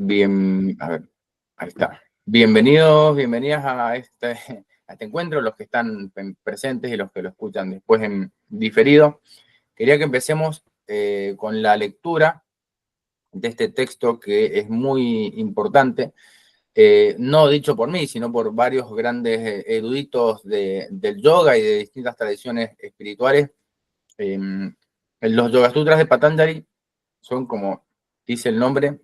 A ver, ahí está. Bienvenidos, bienvenidas a este encuentro, los que están presentes y los que lo escuchan después en diferido. Quería que empecemos con la lectura de este texto que es muy importante, no dicho por mí, sino por varios grandes eruditos del yoga y de distintas tradiciones espirituales. Los Yoga Sutras de Patanjali son, como dice el nombre,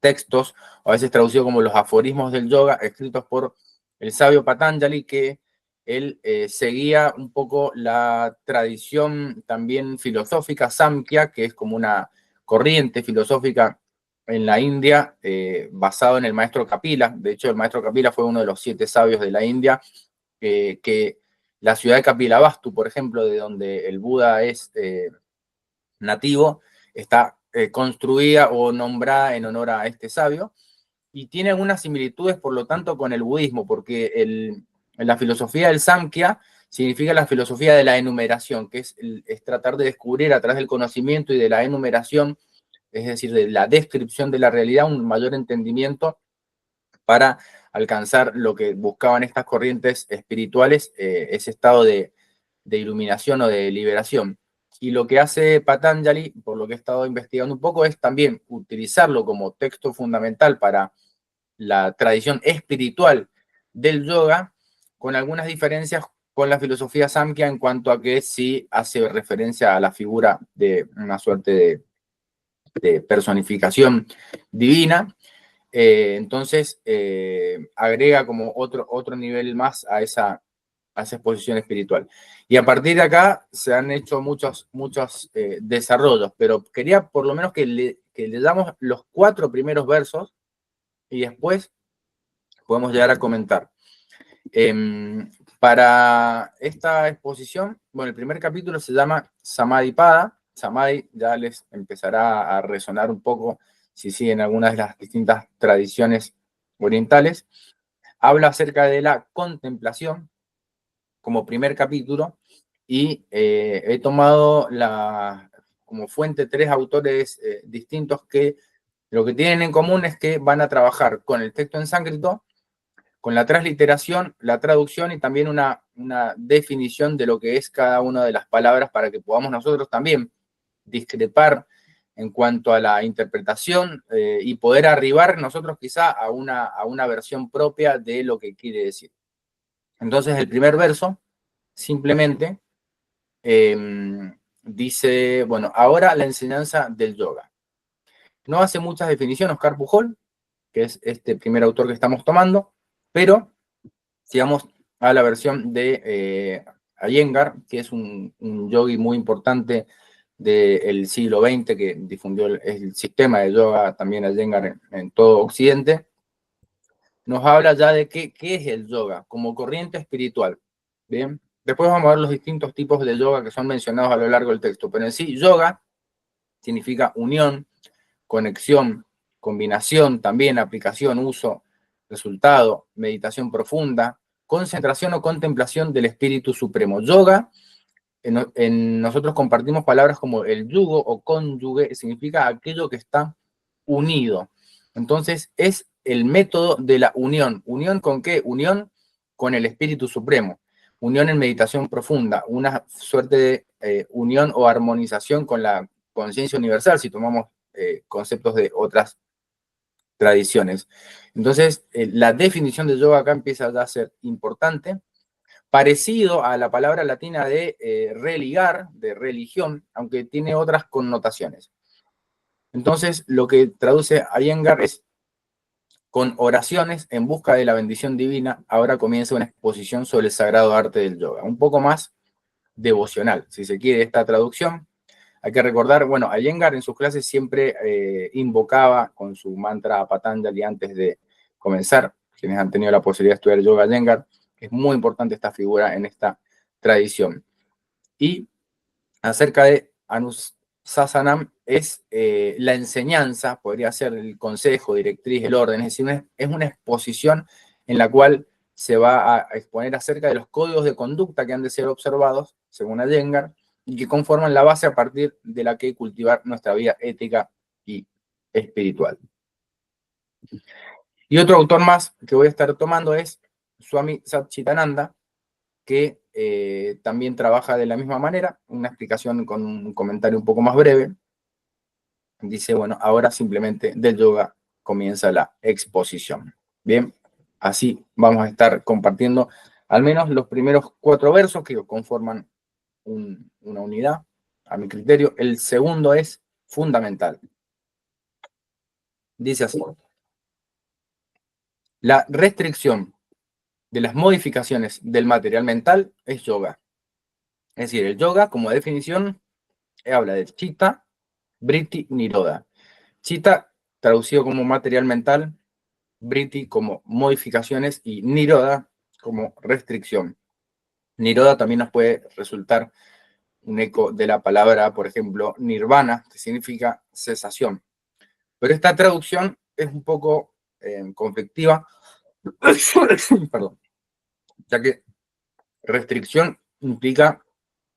textos, a veces traducidos como los aforismos del yoga, escritos por el sabio Patanjali, que él seguía un poco la tradición también filosófica Samkhya, que es como una corriente filosófica en la India, basado en el maestro Kapila. De hecho, el maestro Kapila fue uno de los 7 sabios de la India, que la ciudad de Kapilavastu, por ejemplo, de donde el Buda es nativo, está construida o nombrada en honor a este sabio, y tiene algunas similitudes, por lo tanto, con el budismo, porque la filosofía del Samkhya significa la filosofía de la enumeración, que es tratar de descubrir a través del conocimiento y de la enumeración, es decir, de la descripción de la realidad, un mayor entendimiento para alcanzar lo que buscaban estas corrientes espirituales, ese estado de iluminación o de liberación. Y lo que hace Patanjali, por lo que he estado investigando un poco, es también utilizarlo como texto fundamental para la tradición espiritual del yoga, con algunas diferencias con la filosofía Samkhya en cuanto a que sí hace referencia a la figura de una suerte de personificación divina. Entonces, agrega como otro nivel más a esa exposición espiritual. Y a partir de acá se han hecho muchos desarrollos, pero quería por lo menos que le damos los 4 primeros versos y después podemos llegar a comentar. Para esta exposición, bueno, el primer capítulo se llama Samadhipada. Samadhi ya les empezará a resonar un poco si siguen algunas de las distintas tradiciones orientales. Habla acerca de la contemplación como primer capítulo, y he tomado como fuente 3 autores distintos que lo que tienen en común es que van a trabajar con el texto en sánscrito, con la transliteración, la traducción y también una definición de lo que es cada una de las palabras para que podamos nosotros también discrepar en cuanto a la interpretación y poder arribar nosotros quizá a una versión propia de lo que quiere decir. Entonces, el primer verso simplemente dice, bueno, ahora la enseñanza del yoga. No hace muchas definiciones Oscar Pujol, que es este primer autor que estamos tomando, pero sigamos a la versión de Iyengar, que es un yogi muy importante del siglo XX, que difundió el sistema de yoga también Iyengar en todo Occidente. Nos habla ya de qué es el yoga como corriente espiritual. Bien, después vamos a ver los distintos tipos de yoga que son mencionados a lo largo del texto, pero en sí, yoga significa unión, conexión, combinación, también aplicación, uso, resultado, meditación profunda, concentración o contemplación del espíritu supremo. Yoga, nosotros compartimos palabras como el yugo o cónyuge, significa aquello que está unido. Entonces, es el método de la unión. ¿Unión con qué? Unión con el espíritu supremo. Unión en meditación profunda, una suerte de unión o armonización con la conciencia universal, si tomamos conceptos de otras tradiciones. Entonces, la definición de yoga acá empieza ya a ser importante, parecido a la palabra latina de religar, de religión, aunque tiene otras connotaciones. Entonces, lo que traduce Iyengar es: con oraciones en busca de la bendición divina, ahora comienza una exposición sobre el sagrado arte del yoga. Un poco más devocional, si se quiere, esta traducción. Hay que recordar, bueno, Iyengar en sus clases siempre invocaba con su mantra a Patanjali antes de comenzar. Quienes han tenido la posibilidad de estudiar yoga Iyengar, es muy importante esta figura en esta tradición. Y acerca de Anusasanam es la enseñanza, podría ser el consejo, directriz, el orden, es decir, es una exposición en la cual se va a exponer acerca de los códigos de conducta que han de ser observados, según Iyengar, y que conforman la base a partir de la que cultivar nuestra vida ética y espiritual. Y otro autor más que voy a estar tomando es Swami Satchitananda, que también trabaja de la misma manera, una explicación con un comentario un poco más breve. Dice, bueno, ahora simplemente del yoga comienza la exposición. Bien, así vamos a estar compartiendo al menos los primeros 4 versos que conforman una unidad, a mi criterio. El segundo es fundamental. Dice así: la restricción de las modificaciones del material mental es yoga. Es decir, el yoga, como definición, habla de chitta, vritti, nirodha. Chitta, traducido como material mental, vritti como modificaciones y nirodha como restricción. Nirodha también nos puede resultar un eco de la palabra, por ejemplo, nirvana, que significa cesación. Pero esta traducción es un poco conflictiva, perdón, ya que restricción implica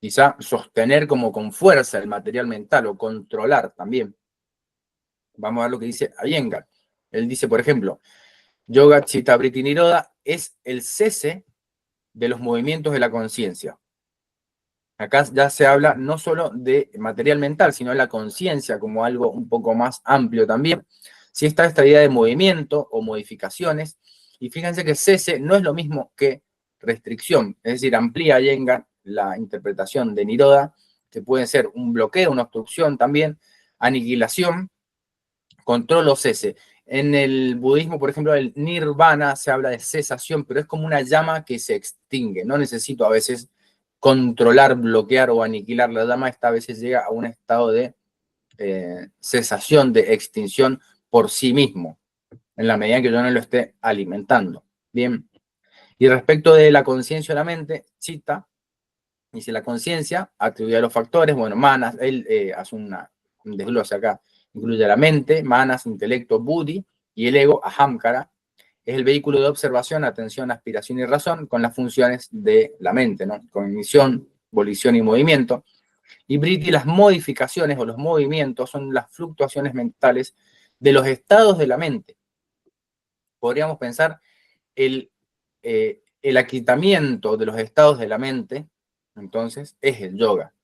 quizá sostener como con fuerza el material mental o controlar también. Vamos a ver lo que dice Iyengar. Él dice, por ejemplo, Yoga Chitta Vritti Nirodha es el cese de los movimientos de la conciencia. Acá ya se habla no solo de material mental, sino de la conciencia como algo un poco más amplio también. Si está esta idea de movimiento o modificaciones, y fíjense que cese no es lo mismo que restricción, es decir, amplía Iyengar la interpretación de Nirodha, que puede ser un bloqueo, una obstrucción también, aniquilación, control o cese. En el budismo, por ejemplo, el nirvana se habla de cesación, pero es como una llama que se extingue. No necesito a veces controlar, bloquear o aniquilar la llama. Esta a veces llega a un estado de cesación, de extinción por sí mismo, en la medida que yo no lo esté alimentando. Bien. Y respecto de la conciencia o la mente, Chitta dice la conciencia, atribuye a los factores, bueno, manas, él hace un desglose acá, incluye la mente, manas, intelecto, buddhi, y el ego, ahamkara, es el vehículo de observación, atención, aspiración y razón con las funciones de la mente, ¿no? Cognición, volición y movimiento. Y vritti, las modificaciones o los movimientos son las fluctuaciones mentales de los estados de la mente. Podríamos pensar el aquitamiento de los estados de la mente, entonces, es el yoga.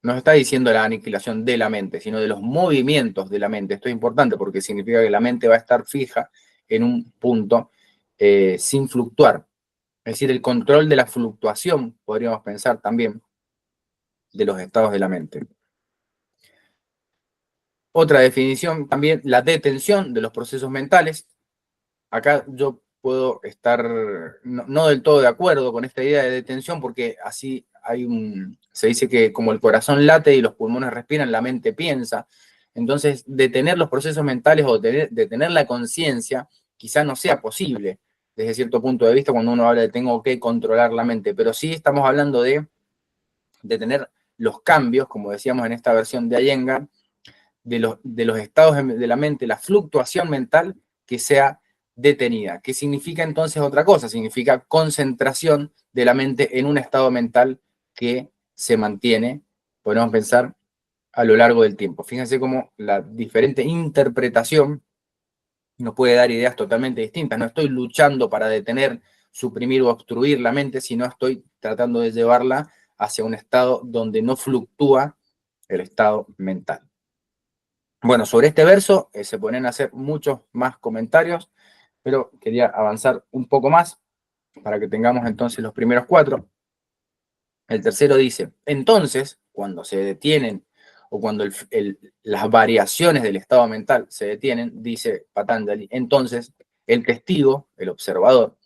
No está diciendo la aniquilación de la mente, sino de los movimientos de la mente. Esto es importante porque significa que la mente va a estar fija en un punto sin fluctuar. Es decir, el control de la fluctuación, podríamos pensar también, de los estados de la mente. Otra definición también, la detención de los procesos mentales. Acá yo puedo estar no del todo de acuerdo con esta idea de detención porque así se dice que como el corazón late y los pulmones respiran, la mente piensa. Entonces, detener los procesos mentales o detener la conciencia quizá no sea posible desde cierto punto de vista cuando uno habla de tengo que controlar la mente, pero sí estamos hablando de detener los cambios, como decíamos en esta versión de Iyengar, de los estados de la mente, la fluctuación mental que sea detenida. ¿Qué significa entonces otra cosa? Significa concentración de la mente en un estado mental que se mantiene, podemos pensar, a lo largo del tiempo. Fíjense cómo la diferente interpretación nos puede dar ideas totalmente distintas. No estoy luchando para detener, suprimir o obstruir la mente, sino estoy tratando de llevarla hacia un estado donde no fluctúa el estado mental. Bueno, sobre este verso se ponen a hacer muchos más comentarios, pero quería avanzar un poco más para que tengamos entonces los primeros 4. El tercero dice, entonces, cuando se detienen o cuando las variaciones del estado mental se detienen, dice Patanjali, entonces el testigo, el observador,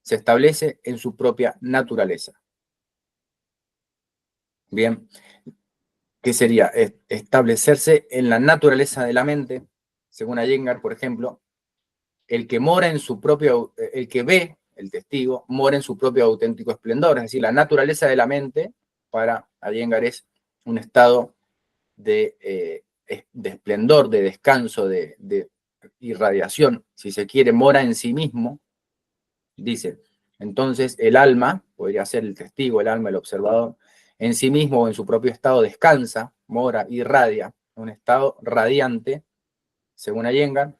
se establece en su propia naturaleza. Bien, ¿qué sería? Establecerse en la naturaleza de la mente, según Iyengar, por ejemplo, el que mora en su propio, el que ve, el testigo, mora en su propio auténtico esplendor. Es decir, la naturaleza de la mente, para Iyengar, es un estado de esplendor, de descanso, de irradiación, si se quiere, mora en sí mismo, dice. Entonces, el alma, podría ser el testigo, el alma, el observador, en sí mismo o en su propio estado descansa, mora, irradia, un estado radiante, según Iyengar,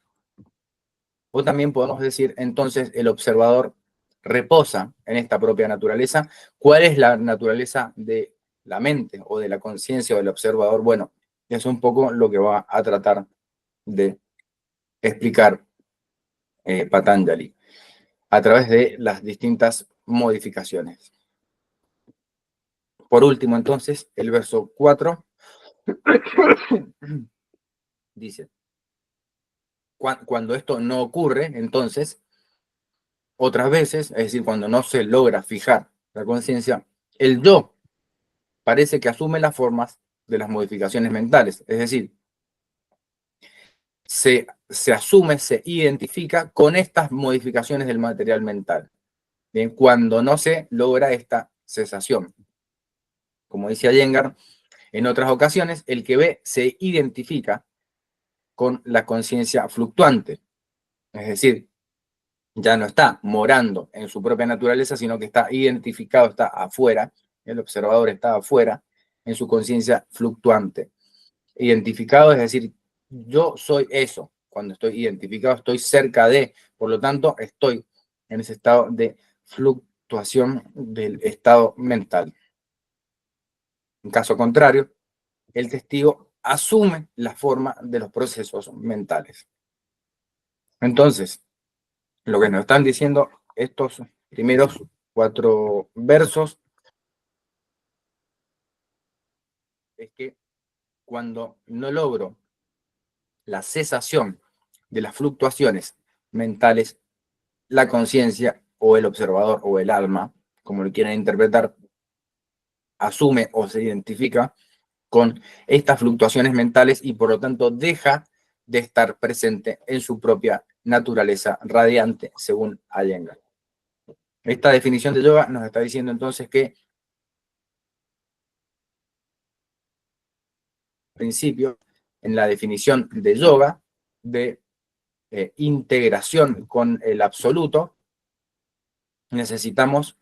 O también podemos decir, entonces, el observador reposa en esta propia naturaleza. ¿Cuál es la naturaleza de la mente o de la conciencia o del observador? Bueno, es un poco lo que va a tratar de explicar Patanjali a través de las distintas modificaciones. Por último, entonces, el verso 4 dice, cuando esto no ocurre, entonces, otras veces, es decir, cuando no se logra fijar la conciencia, el yo parece que asume las formas de las modificaciones mentales, es decir, se asume, se identifica con estas modificaciones del material mental, ¿bien? Cuando no se logra esta cesación. Como dice Iyengar, en otras ocasiones, el que ve se identifica con la conciencia fluctuante, es decir, ya no está morando en su propia naturaleza, sino que está identificado, está afuera, el observador está afuera, en su conciencia fluctuante. Identificado es decir, yo soy eso, cuando estoy identificado estoy cerca de, por lo tanto estoy en ese estado de fluctuación del estado mental. En caso contrario, el testigo asume la forma de los procesos mentales. Entonces, lo que nos están diciendo estos primeros 4 versos es que cuando no logro la cesación de las fluctuaciones mentales, la conciencia o el observador o el alma, como lo quieran interpretar, asume o se identifica con estas fluctuaciones mentales y por lo tanto deja de estar presente en su propia naturaleza radiante, según Iyengar. Esta definición de yoga nos está diciendo entonces que, al principio, en la definición de yoga, de integración con el absoluto, necesitamos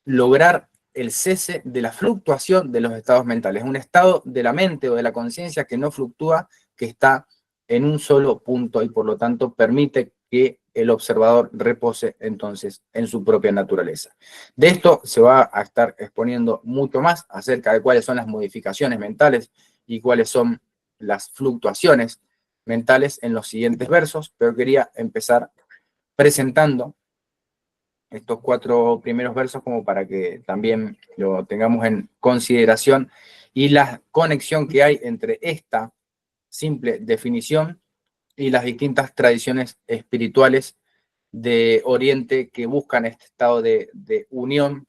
lograr el cese de la fluctuación de los estados mentales, un estado de la mente o de la conciencia que no fluctúa, que está en un solo punto y por lo tanto permite que el observador repose entonces en su propia naturaleza. De esto se va a estar exponiendo mucho más acerca de cuáles son las modificaciones mentales y cuáles son las fluctuaciones mentales en los siguientes versos, pero quería empezar presentando estos 4 primeros versos como para que también lo tengamos en consideración y la conexión que hay entre esta simple definición y las distintas tradiciones espirituales de Oriente que buscan este estado de unión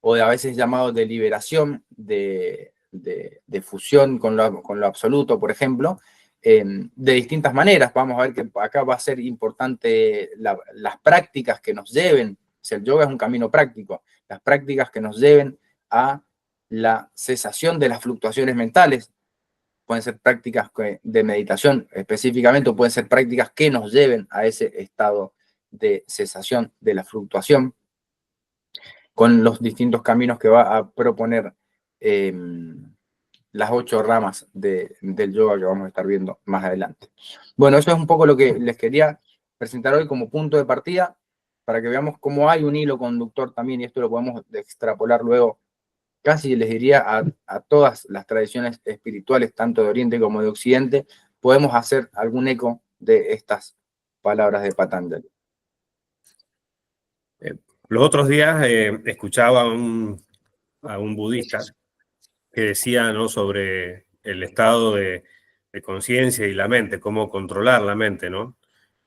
o de a veces llamado de liberación, de fusión con lo absoluto, por ejemplo, de distintas maneras. Vamos a ver que acá va a ser importante las prácticas que nos lleven, si el yoga es un camino práctico, las prácticas que nos lleven a la cesación de las fluctuaciones mentales, pueden ser prácticas de meditación específicamente, o pueden ser prácticas que nos lleven a ese estado de cesación de la fluctuación, con los distintos caminos que va a proponer las 8 ramas del yoga que vamos a estar viendo más adelante. Bueno, eso es un poco lo que les quería presentar hoy como punto de partida, para que veamos cómo hay un hilo conductor también, y esto lo podemos extrapolar luego, casi les diría, a todas las tradiciones espirituales, tanto de Oriente como de Occidente, podemos hacer algún eco de estas palabras de Patanjali. Los otros días escuchaba a un budista que decía, ¿no?, sobre el estado de conciencia y la mente, cómo controlar la mente, ¿no?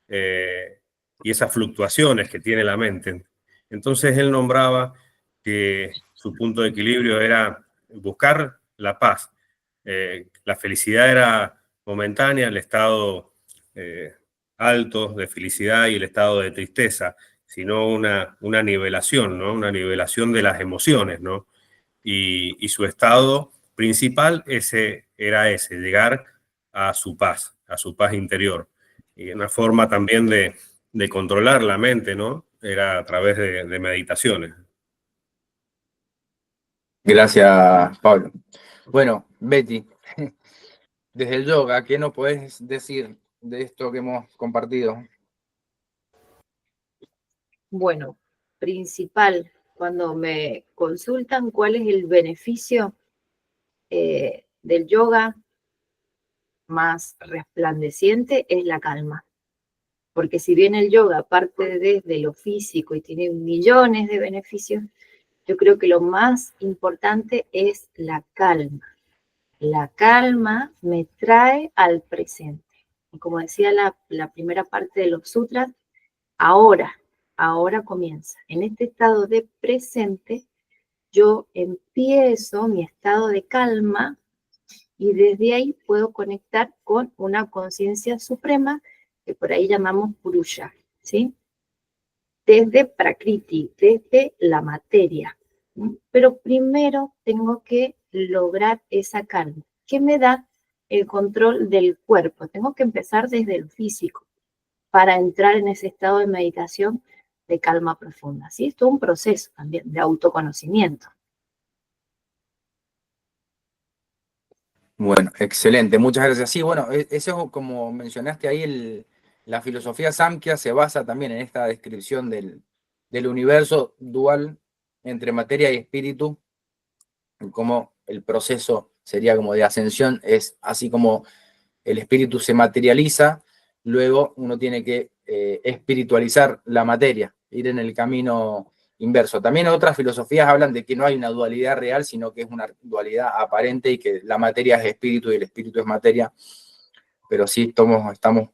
Y esas fluctuaciones que tiene la mente. Entonces él nombraba que su punto de equilibrio era buscar la paz. La felicidad era momentánea, el estado alto de felicidad y el estado de tristeza, sino una nivelación, ¿no? Una nivelación de las emociones, ¿no? Y su estado principal era ese, llegar a su paz interior. Y una forma también de controlar la mente, ¿no? Era a través de meditaciones. Gracias, Pablo. Bueno, Betty, desde el yoga, ¿qué nos puedes decir de esto que hemos compartido? Bueno, principal, cuando me consultan cuál es el beneficio del yoga más resplandeciente, es la calma. Porque si bien el yoga parte desde lo físico y tiene millones de beneficios, yo creo que lo más importante es la calma. La calma me trae al presente. Y como decía la primera parte de los sutras, ahora comienza. En este estado de presente, yo empiezo mi estado de calma y desde ahí puedo conectar con una conciencia suprema que por ahí llamamos Purusha, ¿sí? Desde Prakriti, desde la materia. Pero primero tengo que lograr esa calma. ¿Qué me da el control del cuerpo? Tengo que empezar desde el físico para entrar en ese estado de meditación de calma profunda. ¿Sí? Es todo un proceso también de autoconocimiento. Bueno, excelente, muchas gracias. Sí, bueno, eso como mencionaste ahí, la filosofía Samkhya se basa también en esta descripción del universo dual entre materia y espíritu, como el proceso sería como de ascensión, es así como el espíritu se materializa, luego uno tiene que espiritualizar la materia, ir en el camino inverso. También otras filosofías hablan de que no hay una dualidad real, sino que es una dualidad aparente y que la materia es espíritu y el espíritu es materia, pero sí estamos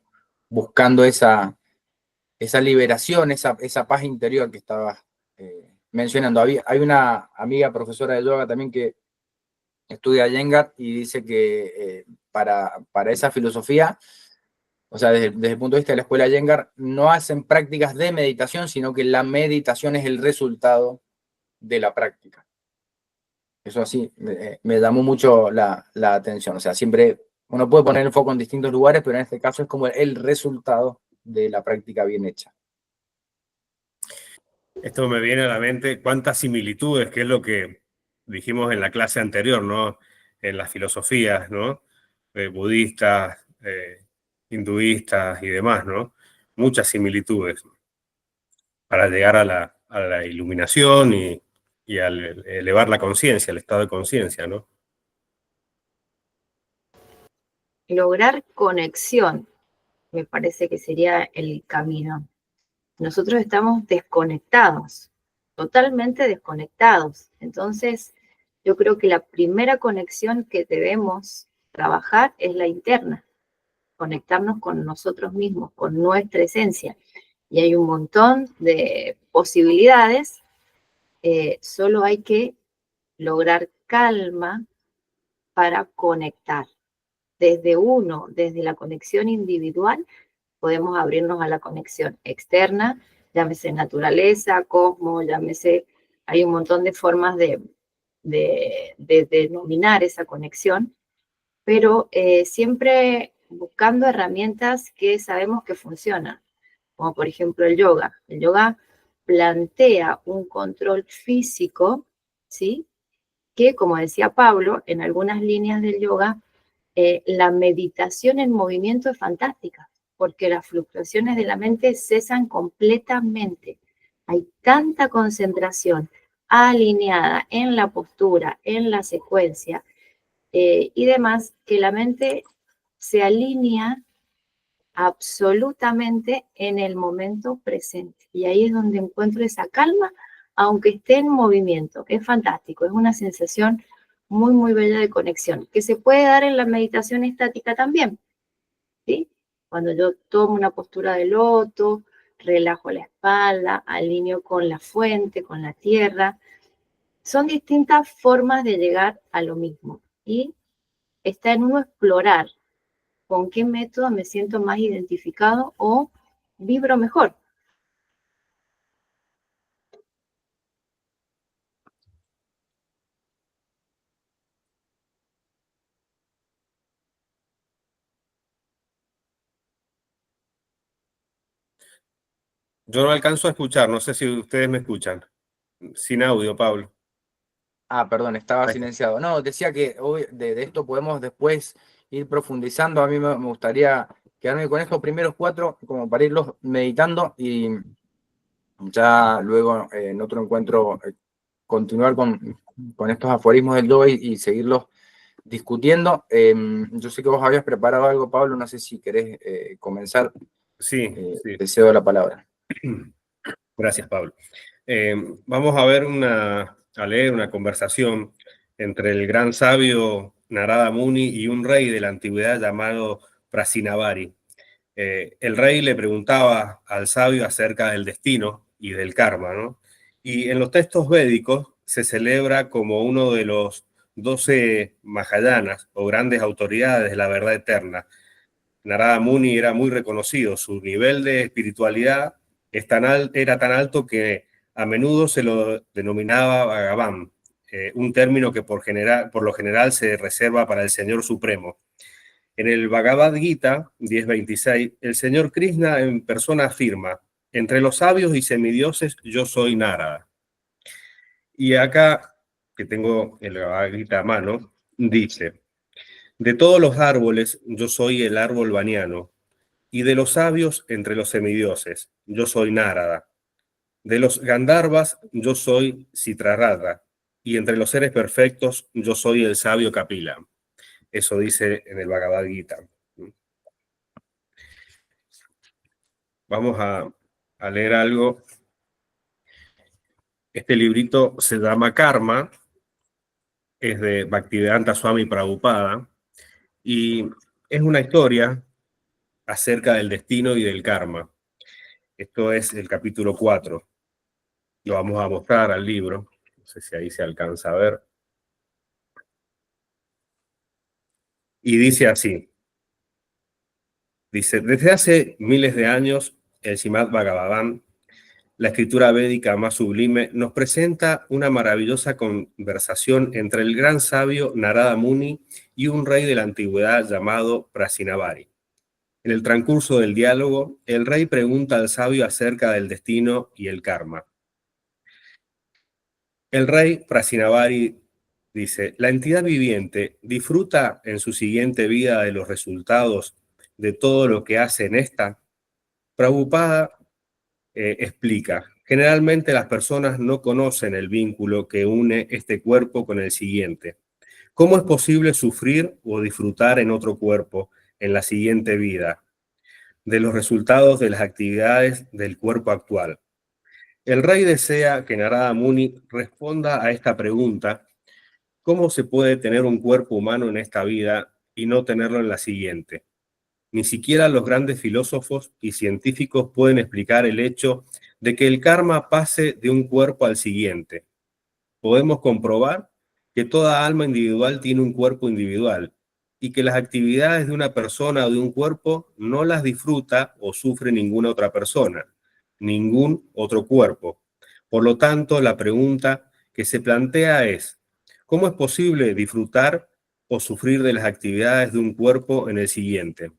buscando esa liberación, esa paz interior que estabas mencionando. Hay una amiga profesora de yoga también que estudia Iyengar y dice que para esa filosofía, o sea, desde el punto de vista de la escuela Iyengar, no hacen prácticas de meditación, sino que la meditación es el resultado de la práctica. Eso así me llamó mucho la atención. O sea, siempre uno puede poner el foco en distintos lugares, pero en este caso es como el resultado de la práctica bien hecha. Esto me viene a la mente cuántas similitudes, que es lo que dijimos en la clase anterior, ¿no? En las filosofías, ¿no? Budistas, hinduistas y demás, ¿no? Muchas similitudes para llegar a la iluminación y al elevar la conciencia, el estado de conciencia, ¿no? Lograr conexión, me parece que sería el camino. Nosotros estamos desconectados, totalmente desconectados. Entonces, yo creo que la primera conexión que debemos trabajar es la interna, conectarnos con nosotros mismos, con nuestra esencia. Y hay un montón de posibilidades, solo hay que lograr calma para conectar. Desde la conexión individual, podemos abrirnos a la conexión externa, llámese naturaleza, cosmos, llámese, hay un montón de formas de denominar esa conexión, pero siempre buscando herramientas que sabemos que funcionan, como por ejemplo el yoga. El yoga plantea un control físico, ¿sí? Que, como decía Pablo, en algunas líneas del yoga, la meditación en movimiento es fantástica, porque las fluctuaciones de la mente cesan completamente. Hay tanta concentración alineada en la postura, en la secuencia y demás, que la mente se alinea absolutamente en el momento presente. Y ahí es donde encuentro esa calma, aunque esté en movimiento. Es fantástico, es una sensación muy, muy bella de conexión, que se puede dar en la meditación estática también, ¿sí? Cuando yo tomo una postura de loto, relajo la espalda, alineo con la fuente, con la tierra. Son distintas formas de llegar a lo mismo. Y está en uno explorar con qué método me siento más identificado o vibro mejor. Yo no alcanzo a escuchar, no sé si ustedes me escuchan. Sin audio, Pablo. Ah, perdón, estaba Ahí. silenciado. No, decía que hoy de esto podemos después ir profundizando. A mí me gustaría quedarme con estos primeros 4 como para irlos meditando y ya luego en otro encuentro continuar con estos aforismos del Doge y seguirlos discutiendo. Yo sé que vos habías preparado algo, Pablo, no sé si querés comenzar. Sí, sí. Te cedo la palabra. Gracias, Pablo. Vamos a ver a leer una conversación entre el gran sabio Narada Muni y un rey de la antigüedad llamado Prasinavari. El rey le preguntaba al sabio acerca del destino y del karma, ¿no? Y en los textos védicos se celebra como uno de los 12 Mahayanas o grandes autoridades de la verdad eterna. Narada Muni era muy reconocido, su nivel de espiritualidad era tan alto que a menudo se lo denominaba Bhagavan, un término que por lo general se reserva para el Señor Supremo. En el Bhagavad Gita 10.26, el Señor Krishna en persona afirma: entre los sabios y semidioses yo soy Narada. Y acá, que tengo el Bhagavad Gita a mano, dice: de todos los árboles yo soy el árbol baniano, y de los sabios entre los semidioses yo soy Narada. De los Gandharvas yo soy Citrarada, y entre los seres perfectos yo soy el sabio Kapila. Eso dice en el Bhagavad Gita. Vamos a leer algo. Este librito se llama Karma, es de Bhaktivedanta Swami Prabhupada, y es una historia acerca del destino y del karma. Esto es el capítulo 4. Lo vamos a mostrar al libro. No sé si ahí se alcanza a ver. Y dice así. Dice: desde hace miles de años, el Srimad Bhagavatam, la escritura védica más sublime, nos presenta una maravillosa conversación entre el gran sabio Narada Muni y un rey de la antigüedad llamado Prasinavari. En el transcurso del diálogo, el rey pregunta al sabio acerca del destino y el karma. El rey Prasinavari dice: la entidad viviente disfruta en su siguiente vida de los resultados de todo lo que hace en esta. Prabhupada explica: generalmente las personas no conocen el vínculo que une este cuerpo con el siguiente. ¿Cómo es posible sufrir o disfrutar en otro cuerpo en la siguiente vida de los resultados de las actividades del cuerpo actual? El rey desea que Narada Muni responda a esta pregunta: ¿cómo se puede tener un cuerpo humano en esta vida y no tenerlo en la siguiente? Ni siquiera los grandes filósofos y científicos pueden explicar el hecho de que el karma pase de un cuerpo al siguiente. Podemos comprobar que toda alma individual tiene un cuerpo individual y que las actividades de una persona o de un cuerpo no las disfruta o sufre ninguna otra persona, ningún otro cuerpo. Por lo tanto, la pregunta que se plantea es: ¿cómo es posible disfrutar o sufrir de las actividades de un cuerpo en el siguiente?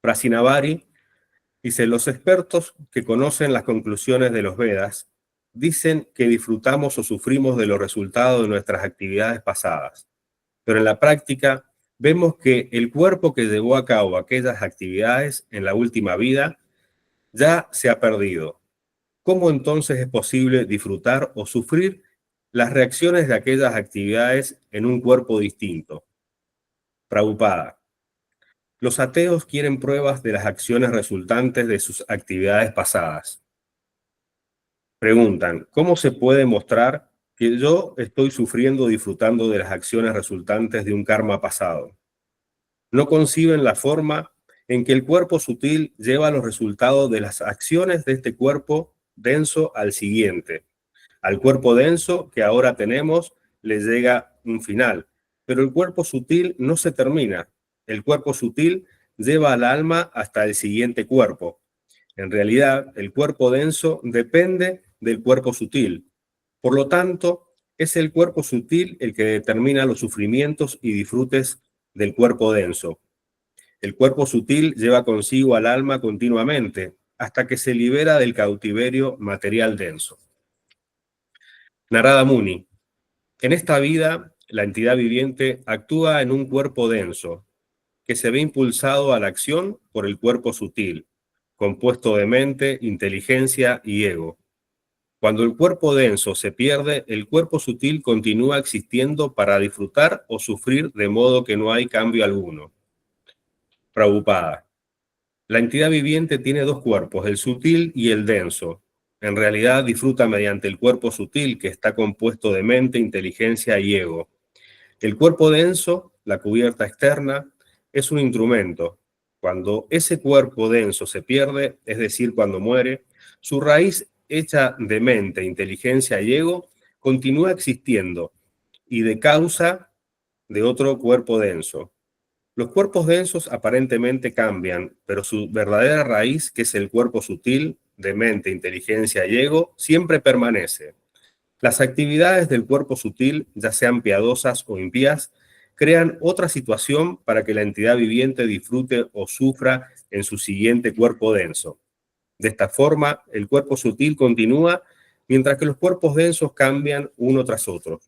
Prasinavari dice: los expertos que conocen las conclusiones de los Vedas dicen que disfrutamos o sufrimos de los resultados de nuestras actividades pasadas, pero en la práctica vemos que el cuerpo que llevó a cabo aquellas actividades en la última vida ya se ha perdido. ¿Cómo entonces es posible disfrutar o sufrir las reacciones de aquellas actividades en un cuerpo distinto? Prabhupada: los ateos quieren pruebas de las acciones resultantes de sus actividades pasadas. Preguntan: ¿cómo se puede mostrar que yo estoy sufriendo o disfrutando de las acciones resultantes de un karma pasado? No conciben la forma en que el cuerpo sutil lleva los resultados de las acciones de este cuerpo denso al siguiente. Al cuerpo denso que ahora tenemos le llega un final, pero el cuerpo sutil no se termina. El cuerpo sutil lleva al alma hasta el siguiente cuerpo. En realidad, el cuerpo denso depende del cuerpo sutil. Por lo tanto, es el cuerpo sutil el que determina los sufrimientos y disfrutes del cuerpo denso. El cuerpo sutil lleva consigo al alma continuamente hasta que se libera del cautiverio material denso. Narada Muni: en esta vida, la entidad viviente actúa en un cuerpo denso. que se ve impulsado a la acción por el cuerpo sutil, compuesto de mente, inteligencia y ego. Cuando el cuerpo denso se pierde, el cuerpo sutil continúa existiendo para disfrutar o sufrir, de modo que no hay cambio alguno. Prabhupada. La entidad viviente tiene dos cuerpos, el sutil y el denso. En realidad disfruta mediante el cuerpo sutil, que está compuesto de mente, inteligencia y ego. El cuerpo denso, la cubierta externa, es un instrumento. Cuando ese cuerpo denso se pierde, es decir, cuando muere, su raíz hecha de mente, inteligencia y ego continúa existiendo y de causa de otro cuerpo denso. Los cuerpos densos aparentemente cambian, pero su verdadera raíz, que es el cuerpo sutil de mente, inteligencia y ego, siempre permanece. Las actividades del cuerpo sutil, ya sean piadosas o impías, crean otra situación para que la entidad viviente disfrute o sufra en su siguiente cuerpo denso. De esta forma, el cuerpo sutil continúa, mientras que los cuerpos densos cambian uno tras otro.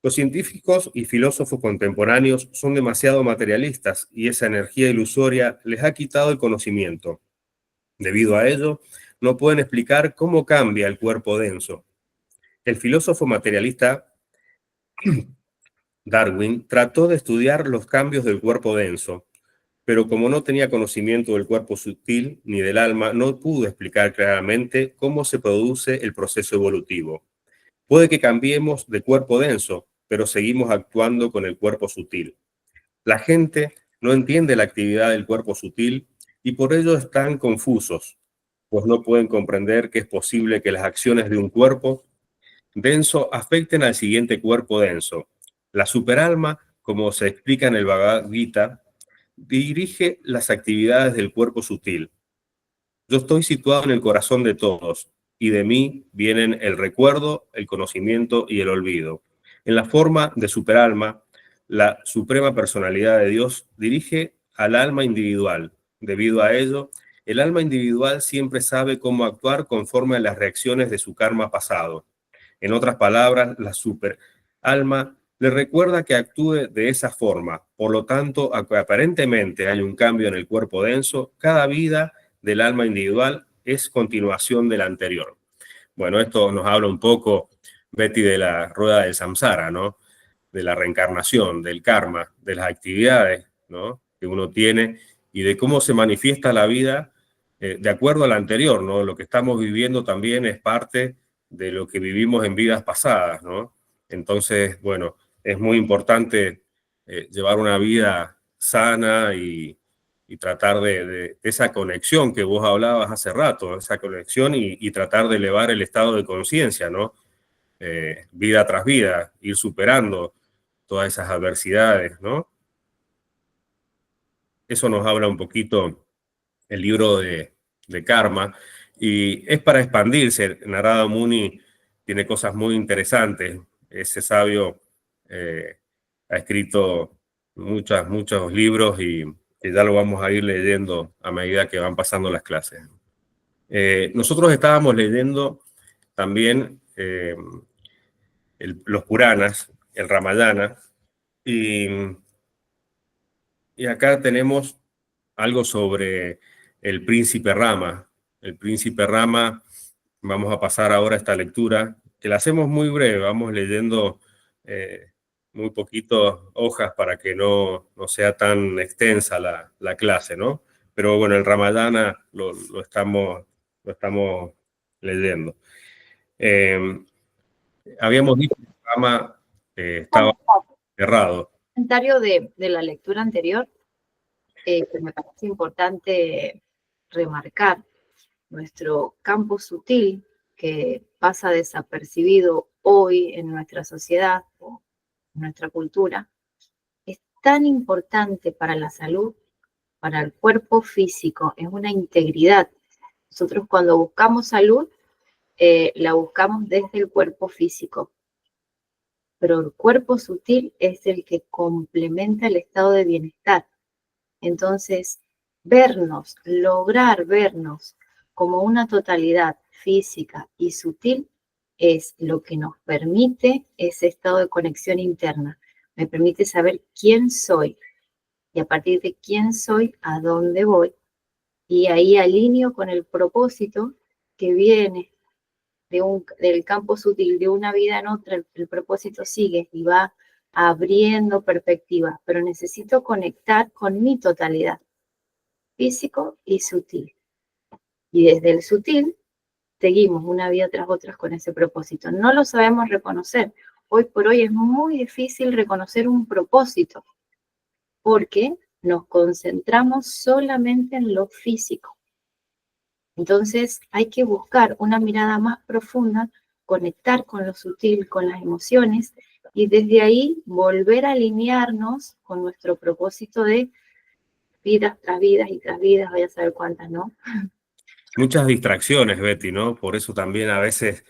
Los científicos y filósofos contemporáneos son demasiado materialistas y esa energía ilusoria les ha quitado el conocimiento. Debido a ello, no pueden explicar cómo cambia el cuerpo denso. El filósofo materialista Darwin trató de estudiar los cambios del cuerpo denso, pero como no tenía conocimiento del cuerpo sutil ni del alma, no pudo explicar claramente cómo se produce el proceso evolutivo. Puede que cambiemos de cuerpo denso, pero seguimos actuando con el cuerpo sutil. La gente no entiende la actividad del cuerpo sutil y por ello están confusos, pues no pueden comprender que es posible que las acciones de un cuerpo denso afecten al siguiente cuerpo denso. La superalma, como se explica en el Bhagavad Gita, dirige las actividades del cuerpo sutil. Yo estoy situado en el corazón de todos, y de mí vienen el recuerdo, el conocimiento y el olvido. En la forma de superalma, la suprema personalidad de Dios dirige al alma individual. Debido a ello, el alma individual siempre sabe cómo actuar conforme a las reacciones de su karma pasado. En otras palabras, la superalma le recuerda que actúe de esa forma. Por lo tanto, aunque aparentemente hay un cambio en el cuerpo denso, cada vida del alma individual es continuación de la anterior. Bueno, esto nos habla un poco, Betty, de la rueda del samsara, ¿no? De la reencarnación, del karma, de las actividades, ¿no?, que uno tiene y de cómo se manifiesta la vida de acuerdo a la anterior, ¿no? Lo que estamos viviendo también es parte de lo que vivimos en vidas pasadas, ¿no? Entonces, bueno, es muy importante llevar una vida sana y tratar de esa conexión que vos hablabas hace rato, esa conexión y tratar de elevar el estado de conciencia, ¿no? Vida tras vida, ir superando todas esas adversidades, ¿no? Eso nos habla un poquito el libro de Karma, y es para expandirse. Narada Muni tiene cosas muy interesantes. Ese sabio ha escrito muchos libros y que ya lo vamos a ir leyendo a medida que van pasando las clases. Nosotros estábamos leyendo también los Puranas, el Ramayana, y acá tenemos algo sobre el príncipe Rama. El príncipe Rama, vamos a pasar ahora a esta lectura, que la hacemos muy breve, vamos leyendo muy poquitas hojas para que no sea tan extensa la clase, ¿no? Pero bueno, el Ramayana lo estamos leyendo. Habíamos dicho que Rama estaba cerrado. Comentario de la lectura anterior, que me parece importante remarcar. Nuestro campo sutil, que pasa desapercibido hoy en nuestra sociedad o en nuestra cultura, es tan importante para la salud, para el cuerpo físico, es una integridad. Nosotros cuando buscamos salud, la buscamos desde el cuerpo físico, pero el cuerpo sutil es el que complementa el estado de bienestar. Entonces, lograr vernos como una totalidad física y sutil es lo que nos permite ese estado de conexión interna. Me permite saber quién soy. y a partir de quién soy, a dónde voy. Y ahí alineo con el propósito que viene del campo sutil, de una vida en otra, el propósito sigue y va abriendo perspectivas, pero necesito conectar con mi totalidad, físico y sutil. Y desde el sutil seguimos una vida tras otra con ese propósito. No lo sabemos reconocer. Hoy por hoy es muy difícil reconocer un propósito porque nos concentramos solamente en lo físico. Entonces hay que buscar una mirada más profunda, conectar con lo sutil, con las emociones, y desde ahí volver a alinearnos con nuestro propósito de vidas tras vidas y tras vidas, vaya a saber cuántas, ¿no? Muchas distracciones, Betty, ¿no? Por eso también a veces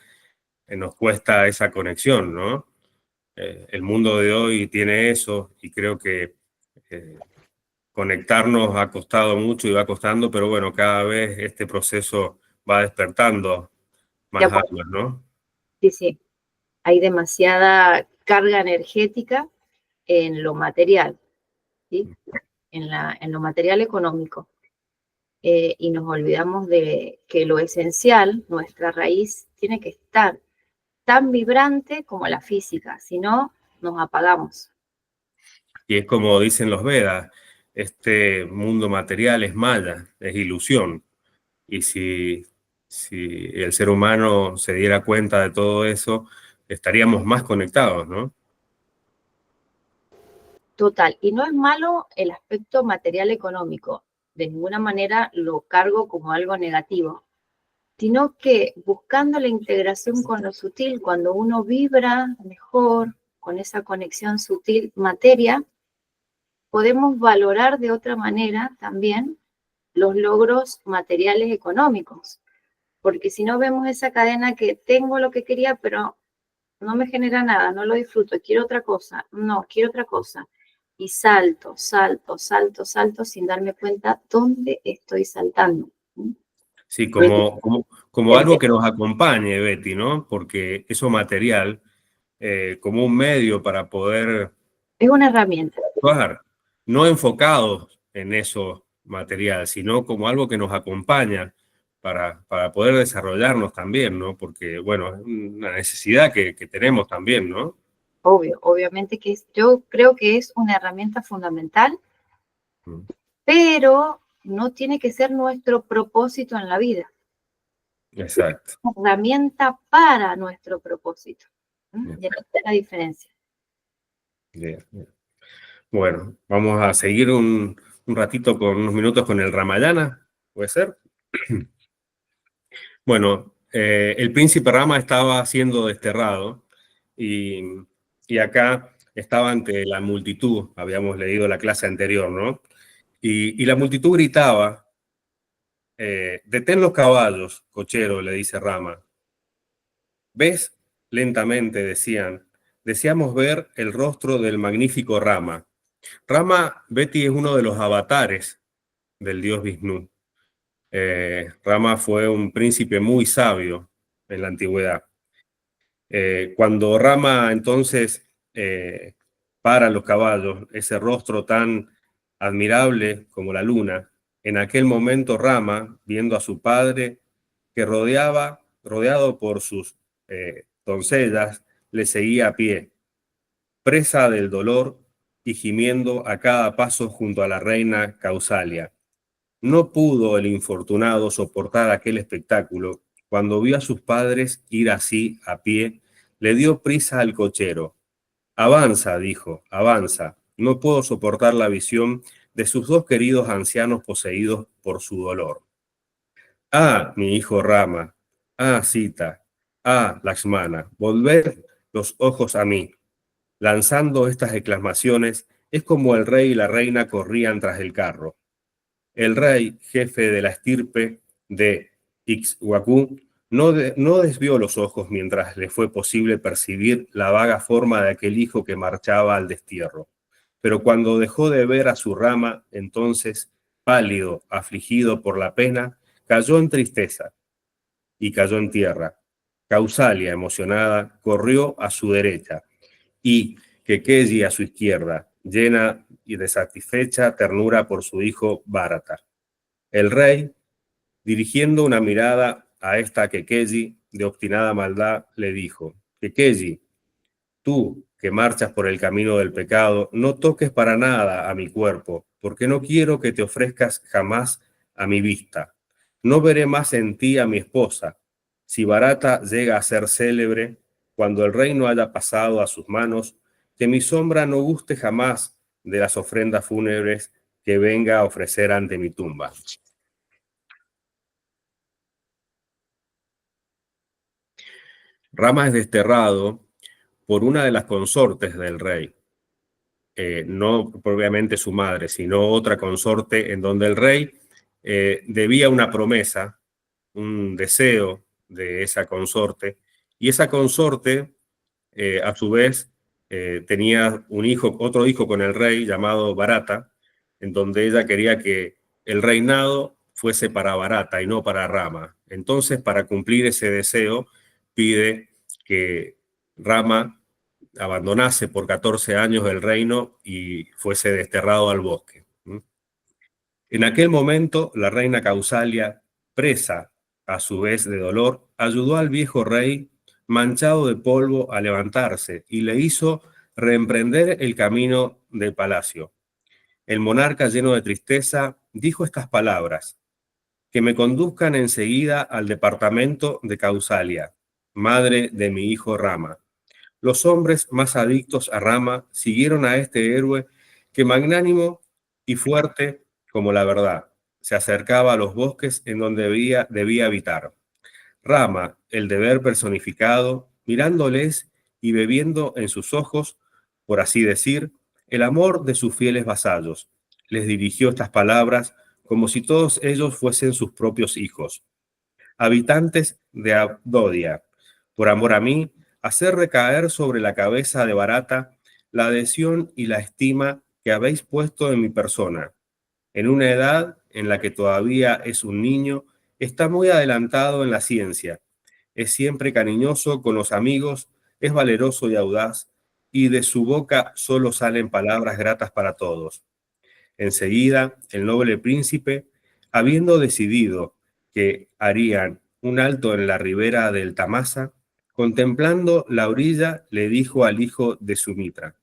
nos cuesta esa conexión, ¿no? El mundo de hoy tiene eso y creo que conectarnos ha costado mucho y va costando, pero bueno, cada vez este proceso va despertando más almas, ¿no? Sí, sí. Hay demasiada carga energética en lo material, ¿sí? En lo material económico. Y nos olvidamos de que lo esencial, nuestra raíz, tiene que estar tan vibrante como la física, si no, nos apagamos. Y es como dicen los Vedas, este mundo material es maya, es ilusión. Y si el ser humano se diera cuenta de todo eso, estaríamos más conectados, ¿no? Total. Y no es malo el aspecto material económico, de ninguna manera lo cargo como algo negativo, sino que buscando la integración con lo sutil, cuando uno vibra mejor con esa conexión sutil materia, podemos valorar de otra manera también los logros materiales económicos, porque si no vemos esa cadena que tengo lo que quería, pero no me genera nada, no lo disfruto, quiero otra cosa, no, quiero otra cosa, y salto, salto, salto, salto sin darme cuenta dónde estoy saltando. Sí, como algo que nos acompañe, Betty, ¿no? Porque eso material, como un medio para poder Es una herramienta. actuar, no enfocados en eso material, sino como algo que nos acompaña para poder desarrollarnos también, ¿no? Porque, bueno, es una necesidad que tenemos también, ¿no? Obvio, obviamente que yo creo que es una herramienta fundamental, pero no tiene que ser nuestro propósito en la vida. Exacto. Una herramienta para nuestro propósito. Y ahí está la diferencia. Bien, bien. Bueno, vamos a seguir un ratito con unos minutos con el Ramayana, ¿puede ser? Bueno, el príncipe Rama estaba siendo desterrado y acá estaba ante la multitud, habíamos leído la clase anterior, ¿no? Y la multitud gritaba, detén los caballos, cochero, le dice Rama. ¿Ves? Lentamente decían, deseamos ver el rostro del magnífico Rama. Rama, Betty, es uno de los avatares del dios Vishnu. Rama fue un príncipe muy sabio en la antigüedad. Cuando Rama entonces para los caballos, ese rostro tan admirable como la luna, en aquel momento Rama, viendo a su padre que rodeado por sus doncellas, le seguía a pie, presa del dolor y gimiendo a cada paso junto a la reina Causalia. No pudo el infortunado soportar aquel espectáculo. Cuando vio a sus padres ir así a pie, le dio prisa al cochero. Avanza, dijo, avanza. No puedo soportar la visión de sus dos queridos ancianos poseídos por su dolor. Ah, mi hijo Rama. Ah, Sita. Ah, Lakshmana. Volved los ojos a mí. Lanzando estas exclamaciones, es como el rey y la reina corrían tras el carro. El rey, jefe de la estirpe de Ixhuacú, no desvió los ojos mientras le fue posible percibir la vaga forma de aquel hijo que marchaba al destierro. Pero cuando dejó de ver a su Rama, entonces, pálido, afligido por la pena, cayó en tristeza y cayó en tierra. Causalia, emocionada, corrió a su derecha y Kekeyi a su izquierda, llena y de satisfecha ternura por su hijo Bharata. El rey, dirigiendo una mirada a esta Kekeyi de obstinada maldad, le dijo: Kekeyi, tú que marchas por el camino del pecado, no toques para nada a mi cuerpo, porque no quiero que te ofrezcas jamás a mi vista. No veré más en ti a mi esposa. Si Bharata llega a ser célebre, cuando el reino haya pasado a sus manos, que mi sombra no guste jamás de las ofrendas fúnebres que venga a ofrecer ante mi tumba. Rama es desterrado por una de las consortes del rey, no propiamente su madre, sino otra consorte en donde el rey debía una promesa, un deseo de esa consorte, y esa consorte a su vez tenía un hijo, otro hijo con el rey llamado Bharata, en donde ella quería que el reinado fuese para Bharata y no para Rama. Entonces, para cumplir ese deseo, pide que Rama abandonase por 14 años el reino y fuese desterrado al bosque. En aquel momento, la reina Kausalya, presa a su vez de dolor, ayudó al viejo rey manchado de polvo a levantarse y le hizo reemprender el camino del palacio. El monarca, lleno de tristeza, dijo estas palabras: que me conduzcan enseguida al departamento de Kausalya, madre de mi hijo Rama. Los hombres más adictos a Rama siguieron a este héroe que, magnánimo y fuerte como la verdad, se acercaba a los bosques en donde debía habitar. Rama, el deber personificado, mirándoles y bebiendo en sus ojos, por así decir, el amor de sus fieles vasallos, les dirigió estas palabras como si todos ellos fuesen sus propios hijos. Habitantes de Abdodia, por amor a mí, hacer recaer sobre la cabeza de Bharata la adhesión y la estima que habéis puesto en mi persona. En una edad en la que todavía es un niño, está muy adelantado en la ciencia, es siempre cariñoso con los amigos, es valeroso y audaz, y de su boca solo salen palabras gratas para todos. Enseguida, el noble príncipe, habiendo decidido que harían un alto en la ribera del Tamasa, contemplando la orilla, le dijo al hijo de Sumitra: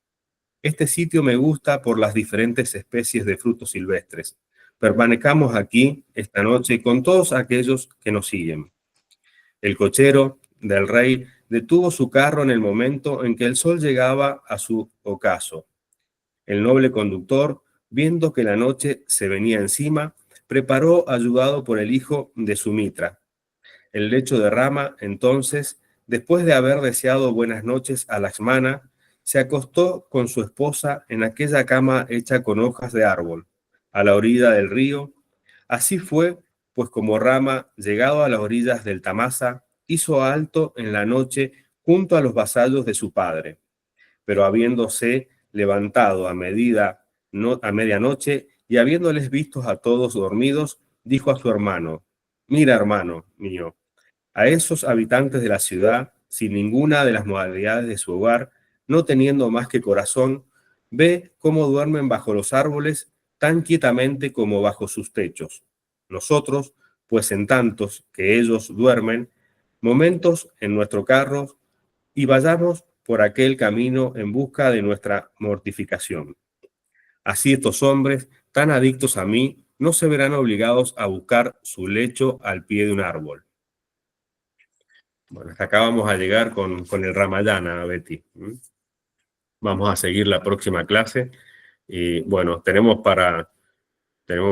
este sitio me gusta por las diferentes especies de frutos silvestres. Permanezcamos aquí esta noche con todos aquellos que nos siguen. El cochero del rey detuvo su carro en el momento en que el sol llegaba a su ocaso. El noble conductor, viendo que la noche se venía encima, preparó, ayudado por el hijo de Sumitra, el lecho de Rama. Entonces, después de haber deseado buenas noches a Lakshmana, se acostó con su esposa en aquella cama hecha con hojas de árbol, a la orilla del río. Así fue, pues como Rama, llegado a las orillas del Tamasa, hizo alto en la noche junto a los vasallos de su padre. Pero habiéndose levantado a medianoche y habiéndoles vistos a todos dormidos, dijo a su hermano: mira, hermano mío, a esos habitantes de la ciudad, sin ninguna de las modalidades de su hogar, no teniendo más que corazón, ve cómo duermen bajo los árboles tan quietamente como bajo sus techos. Nosotros, pues en tantos que ellos duermen, momentos en nuestro carro y vayamos por aquel camino en busca de nuestra mortificación. Así estos hombres, tan adictos a mí, no se verán obligados a buscar su lecho al pie de un árbol. Bueno, hasta acá vamos a llegar con el Ramayana, Betty. Vamos a seguir la próxima clase. Y bueno, tenemos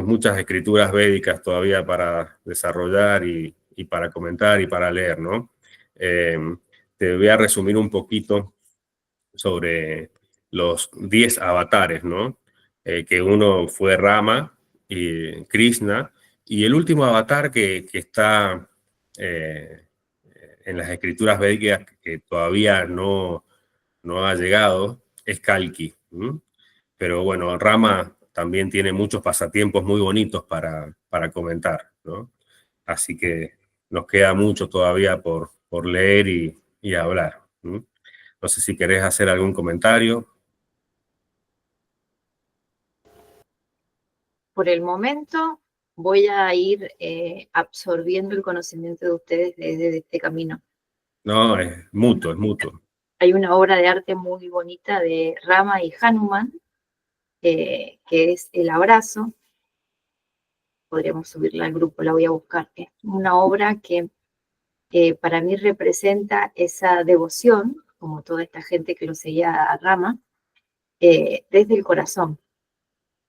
muchas escrituras védicas todavía para desarrollar y para comentar y para leer, ¿no? Te voy a resumir un poquito sobre los 10 avatares, ¿no? Que uno fue Rama y Krishna, y el último avatar que está en las escrituras védicas, que todavía no ha llegado, es Kalki. Pero bueno, Rama también tiene muchos pasatiempos muy bonitos para comentar, ¿no? Así que nos queda mucho todavía por leer y hablar. No sé si querés hacer algún comentario. por el momento voy a ir absorbiendo el conocimiento de ustedes desde este camino. No, es mutuo, es mutuo. Hay una obra de arte muy bonita de Rama y Hanuman, que es El Abrazo. Podríamos subirla al grupo, la voy a buscar. Es una obra que para mí representa esa devoción, como toda esta gente que lo seguía a Rama, desde el corazón.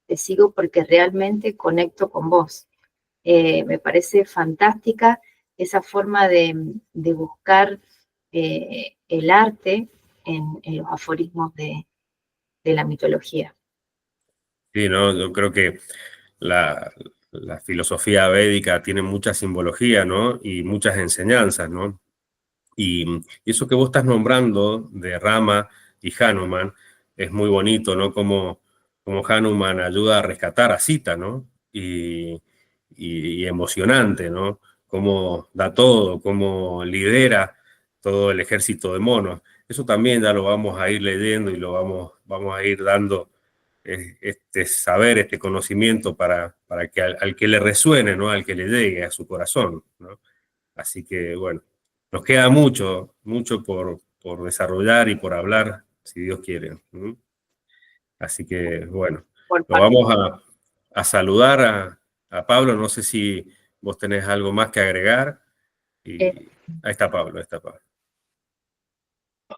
Te sigo porque realmente conecto con vos. Me parece fantástica esa forma de buscar el arte en los aforismos de la mitología. Sí, ¿no? Yo creo que la filosofía védica tiene mucha simbología, ¿no? Y muchas enseñanzas, ¿no? Y eso que vos estás nombrando de Rama y Hanuman es muy bonito, ¿no? Como Hanuman ayuda a rescatar a Sita, ¿no? Y emocionante, ¿no? Cómo da todo, cómo lidera todo el ejército de monos. Eso también ya lo vamos a ir leyendo y lo vamos a ir dando este saber, este conocimiento para que al que le resuene, ¿no? Al que le llegue a su corazón, ¿no? Así que, bueno, nos queda mucho por desarrollar y por hablar, si Dios quiere. Así que, bueno, lo vamos a saludar a Pablo. No sé si vos tenés algo más que agregar. Y ahí está Pablo, ahí está Pablo.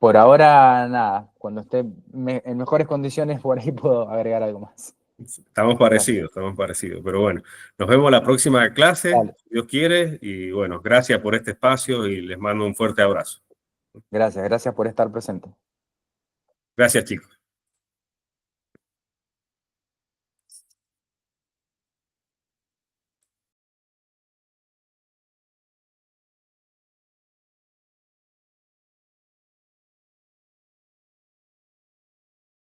Por ahora, nada. Cuando esté en mejores condiciones, por ahí puedo agregar algo más. Estamos parecidos. Pero bueno, nos vemos la próxima clase, Dale. si Dios quiere. Y bueno, gracias por este espacio y les mando un fuerte abrazo. Gracias por estar presente. Gracias, chicos.